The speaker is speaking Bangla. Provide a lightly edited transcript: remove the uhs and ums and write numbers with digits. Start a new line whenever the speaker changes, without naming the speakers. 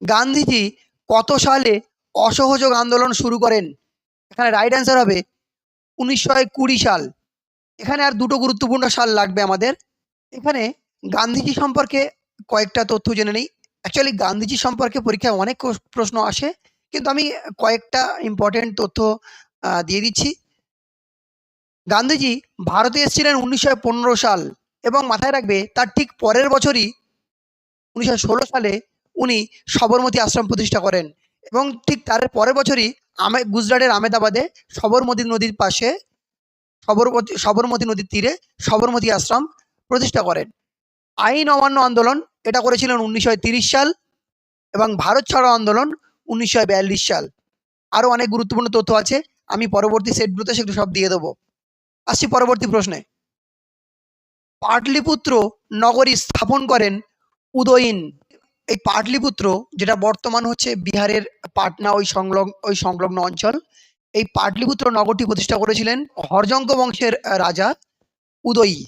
গান্ধীজি কত সালে অসহযোগ আন্দোলন শুরু করেন? এখানে রাইট অ্যান্সার হবে 1920 সাল। এখানে আর দুটো গুরুত্বপূর্ণ সাল লাগবে আমাদের। এখানে গান্ধীজি সম্পর্কে কয়েকটা তথ্য জেনে নেই। অ্যাকচুয়ালি গান্ধীজি সম্পর্কে পরীক্ষায় অনেক প্রশ্ন আসে, কিন্তু আমি কয়েকটা ইম্পর্টেন্ট তথ্য দিয়ে দিচ্ছি। গান্ধীজি ভারতে এসেছিলেন 1915 সাল, এবং মাথায় রাখবে তার ঠিক পরের বছরই 1916 সালে উনি সবরমতী আশ্রম প্রতিষ্ঠা করেন, এবং ঠিক তার পরের বছরই গুজরাটের আহমেদাবাদে সবরমতী নদীর পাশে সবরমতী নদীর তীরে সবরমতী আশ্রম প্রতিষ্ঠা করেন। আইন অমান্য আন্দোলন এটা করেছিলেন 1930 সাল, এবং ভারত ছাড়ো আন্দোলন 1942 সাল। আরও অনেক গুরুত্বপূর্ণ তথ্য আছে, আমি পরবর্তী সেটগুলোতে সেগুলো সব দিয়ে দেবো। আসছি পরবর্তী প্রশ্নে। পাটলিপুত্র নগরী স্থাপন করেন উদয়ন। এই পাটলিপুত্র, যেটা বর্তমান হচ্ছে বিহারের পাটনা, ওই সংলগ্ন অঞ্চল, এই পাটলিপুত্র নগরটি প্রতিষ্ঠা করেছিলেন হর্যঙ্ক বংশের রাজা উদয়ী।